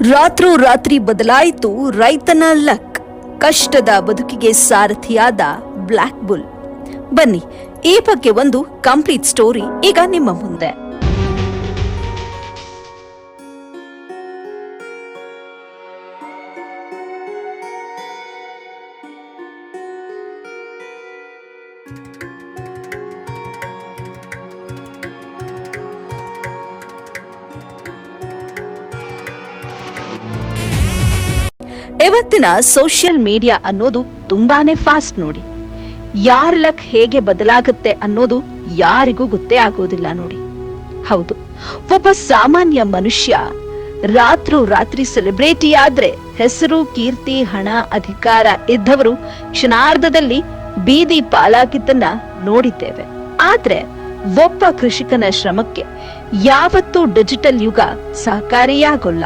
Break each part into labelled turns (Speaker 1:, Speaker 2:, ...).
Speaker 1: ರಾತ್ರೋರಾತ್ರಿ ಬದಲಾಯಿತು ರೈತನ ಲಕ್. ಕಷ್ಟದ ಬದುಕಿಗೆ ಸಾರಥಿಯಾದ ಬ್ಲ್ಯಾಕ್ ಬುಲ್. ಬನ್ನಿ, ಈ ಬಗ್ಗೆ ಒಂದು ಕಂಪ್ಲೀಟ್ ಸ್ಟೋರಿ ಈಗ ನಿಮ್ಮ ಮುಂದೆ. ಇವತ್ತಿನ ಸೋಷಿಯಲ್ ಮೀಡಿಯಾ ಅನ್ನೋದು ತುಂಬಾನೇ ಫಾಸ್ಟ್ ನೋಡಿ. ಯಾರ ಲಕ್ ಹೇಗೆ ಬದಲಾಗುತ್ತೆ ಅನ್ನೋದು ಯಾರಿಗೂ ಗೊತ್ತೇ ಆಗೋದಿಲ್ಲ ನೋಡಿ. ಹೌದು, ಒಬ್ಬ ಸಾಮಾನ್ಯ ಮನುಷ್ಯ ರಾತ್ರಿ ಸೆಲೆಬ್ರಿಟಿ ಆದ್ರೆ ಹೆಸರು, ಕೀರ್ತಿ, ಹಣ, ಅಧಿಕಾರ ಇದ್ದವರು ಕ್ಷಣಾರ್ಧದಲ್ಲಿ ಬೀದಿ ಪಾಲಾಗಿದ್ದನ್ನ ನೋಡಿದ್ದೇವೆ. ಆದ್ರೆ ಒಬ್ಬ ಕೃಷಿಕನ ಶ್ರಮಕ್ಕೆ ಯಾವತ್ತೂ ಡಿಜಿಟಲ್ ಯುಗ ಸಹಕಾರಿಯಾಗೋಲ್ಲ.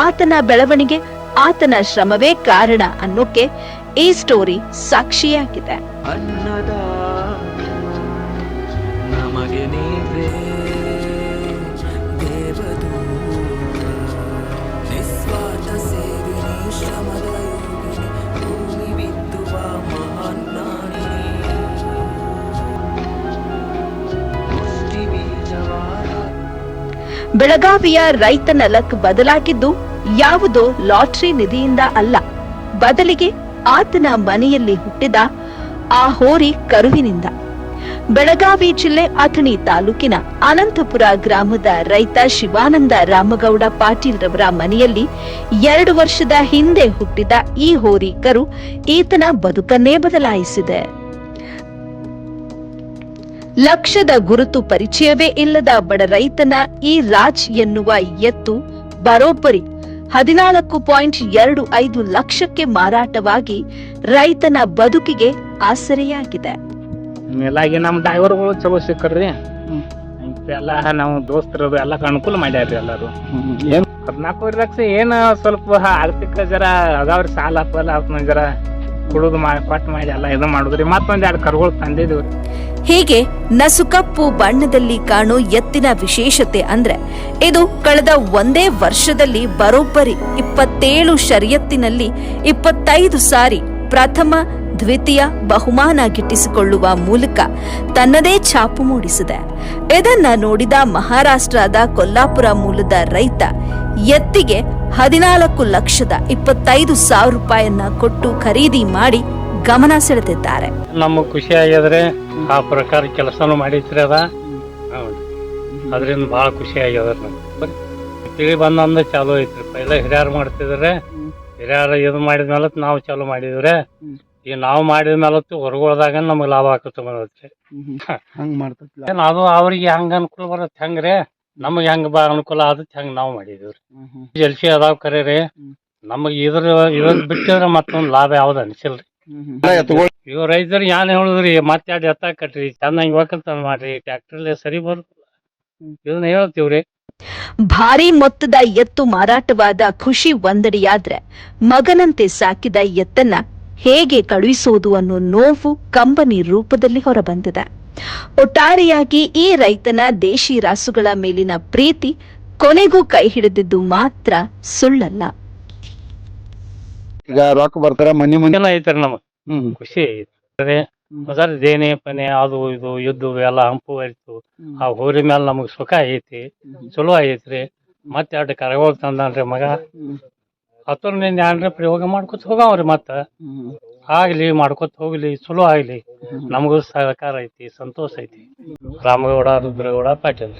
Speaker 1: ಆತನ ಬೆಳವಣಿಗೆ, ಆತನ ಶ್ರಮವೇ ಕಾರಣ ಅನ್ನೋಕೆ ಈ ಸ್ಟೋರಿ ಸಾಕ್ಷಿಯಾಗಿದೆ. ಬೆಳಗಾವಿಯ ರೈತನ ಲಕ್ ಬದಲಾಗಿದ್ದು ಯಾವುದೋ ಲಾಟರಿ ನಿಧಿಯಿಂದ ಅಲ್ಲ, ಬದಲಿಗೆ ಆತನ ಮನೆಯಲ್ಲಿ ಹುಟ್ಟಿದ ಆ ಹೋರಿ ಕರುವಿನಿಂದ. ಬೆಳಗಾವಿ ಜಿಲ್ಲೆ ಅಥಣಿ ತಾಲೂಕಿನ ಅನಂತಪುರ ಗ್ರಾಮದ ರೈತ ಶಿವಾನಂದ ರಾಮಗೌಡ ಪಾಟೀಲ್ ರವರ ಮನೆಯಲ್ಲಿ 2 ವರ್ಷದ ಹಿಂದೆ ಹುಟ್ಟಿದ ಈ ಹೋರಿ ಕರು ಈತನ ಬದುಕನ್ನೇ ಬದಲಾಯಿಸಿದೆ. ಲಕ್ಷದ ಗುರುತು ಪರಿಚಯವೇ ಇಲ್ಲದ ಬಡ ರೈತನ ಈ ರಾಜ್ ಎನ್ನುವ ಎತ್ತು ಬರೋಬ್ಬರಿ 14.25 ಲಕ್ಷಕ್ಕೆ ಮಾರಾಟವಾಗಿ ರೈತನ ಬದುಕಿಗೆ ಆಸರೆಯಾಗಿದೆ.
Speaker 2: ನಮ್ಮ ಡ್ರೈವರ್ಗಳು ಚಲೋ ಸಿಕ್ಕರ್ರಿ, ಎಲ್ಲ ನಾವು ದೋಸ್ತರು ಎಲ್ಲ ಅನುಕೂಲ ಮಾಡ್ಯಾರ್ರಿ. ಎಲ್ಲಾರು 14 ಲಕ್ಷ ಏನ ಸ್ವಲ್ಪ ಆರ್ಥಿಕ ಜರ ಅದಾವ್ರಿ, ಸಾಲ ಫಲ ಜರ ಕುಡುದು ಕೊಟ್ಟು ಮಾಡಿ ಎಲ್ಲ ಇದು ಮಾಡುದ್ರಿ. ಮತ್ತೊಂದ್ 2 ಕರುಗಳು ತಂದಿದ್ವಿ.
Speaker 1: ಹೀಗೆ ನಸುಕಪ್ಪು ಬಣ್ಣದಲ್ಲಿ ಕಾಣೋ ಎತ್ತಿನ ವಿಶೇಷತೆ ಅಂದ್ರೆ ಇದು ಕಳೆದ ಒಂದೇ ವರ್ಷದಲ್ಲಿ ಬರೋಬ್ಬರಿ 27 ಷರಿಯತ್ತಿನಲ್ಲಿ 25 ಸಾರಿ ಪ್ರಥಮ, ದ್ವಿತೀಯ ಬಹುಮಾನ ಗಿಟ್ಟಿಸಿಕೊಳ್ಳುವ ಮೂಲಕ ತನ್ನದೇ ಛಾಪು ಮೂಡಿಸಿದೆ. ಇದನ್ನ ನೋಡಿದ ಮಹಾರಾಷ್ಟ್ರದ ಕೊಲ್ಲಾಪುರ ಮೂಲದ ರೈತ ಎತ್ತಿಗೆ 14,25,000 ರೂಪಾಯಿಯನ್ನ ಕೊಟ್ಟು ಖರೀದಿ ಮಾಡಿ ಗಮನ ಸೆಳೆದಿದ್ದಾರೆ.
Speaker 2: ನಮಗ್ ಖುಷಿ ಆಗ್ಯದ್ರಿ, ಆ ಪ್ರಕಾರ ಕೆಲಸನೂ ಮಾಡಿದ್ರಿ. ಅದರಿಂದ ಬಹಳ ಖುಷಿ ಆಗ್ಯದ. ತಿಳಿ ಬಂದ ಚಾಲು ಐತ್ರಿ. ಪೈಲ ಹಿರಿಯಾರು ಮಾಡ್ತಿದ್ರೆ, ಹಿರಿಯಾರ ಇದು ಮಾಡಿದ್ಮೇಲೆ ನಾವು ಚಾಲು ಮಾಡಿದ್ರಿ. ಈಗ ನಾವು ಮಾಡಿದ್ಮೇಲೆ ಹೊರಗೋದಾಗ ನಮಗ್ ಲಾಭ ಆಕತ್ತ ಬರತ್ರಿ. ಅದು ಅವ್ರಿಗೆ ಹೆಂಗ ಅನುಕೂಲ ಬರತ್ ಹೆಂಗ್ರಿ, ನಮಗ್ ಹೆಂಗ ಅನುಕೂಲ ಆದತ್ ಹೆಂಗ್ ನಾವ್ ಮಾಡಿದಿವ್ರಿ. ಜಲ್ಸಿ ಅದಾವ್ ಕರೀರಿ, ನಮಗ್ ಇದ್ರ ಬಿಟ್ಟಿದ್ರ ಮತ್ತೊಂದ್ ಲಾಭ ಯಾವ್ದು ಅನ್ಸಿಲ್ರಿ. ಇವ್ ರೈತರಿಗೆ ಏನ್ ಹೇಳುದ್ರಿ, ಮತ್ತೆ 2 ಎತ್ತ ಕಟ್ರಿ, ಚೆನ್ನಾಗಿ ಒಕ್ಕಲ್ತನ ಮಾಡ್ರಿ, ಟ್ರ್ಯಾಕ್ಟರ್ಲೆ ಸರಿ ಬರುತ್ತೆ, ಇದನ್ನ ಹೇಳ್ತೀವ್ರಿ.
Speaker 1: ಭಾರಿ ಮೊತ್ತದ ಎತ್ತು ಮಾರಾಟವಾದ ಖುಷಿ ಒಂದಡಿಯಾದ್ರೆ, ಮಗನಂತೆ ಸಾಕಿದ ಎತ್ತನ್ನ ಹೇಗೆ ಕಳುಹಿಸೋದು ಅನ್ನೋ ನೋವು ಕಂಬನಿ ರೂಪದಲ್ಲಿ ಹೊರಬಂದಿದೆ. ಒಟ್ಟಾರೆಯಾಗಿ ಈ ರೈತನ ದೇಶಿ ರಾಸುಗಳ ಮೇಲಿನ ಪ್ರೀತಿ ಕೊನೆಗೂ ಕೈ ಹಿಡಿದಿದ್ದು ಮಾತ್ರ ಸುಳ್ಳಲ್ಲ.
Speaker 3: ಈಗ ರೊಕ್ಕ ಬರ್ತಾರ, ಮನಿ
Speaker 2: ಐತ್ರಿ, ನಮಗ್ ಖುಷಿ ಐತ್ರಿ. ದೇನೆ ಪನೆ ಅದು ಇದು ಯುದ್ಧ ಎಲ್ಲ ಹಂಪು ಆಯ್ತು. ಆ ಹೋರಿ ಮ್ಯಾಲ ನಮಗ್ ಸುಖ ಐತಿ, ಚಲೋ ಐತ್ರಿ. ಮತ್ತೆ 2 ಕರಗೋಗ್ ತಂದನ್ರಿ ಮಗ. 10ರಿಂದ 2 ಪ್ರಯೋಗ ಮಾಡ್ಕೊತ ಹೋಗವ್ರಿ. ಮತ್ತ ಆಗ್ಲಿ ಮಾಡ್ಕೊತ ಹೋಗ್ಲಿ, ಚಲೋ ಆಗ್ಲಿ, ನಮಗೂ ಸಹಕಾರ ಐತಿ, ಸಂತೋಷ ಐತಿ. ರಾಮಗೌಡ ರುದ್ರಗೌಡ ಪಾಟೀಲ್.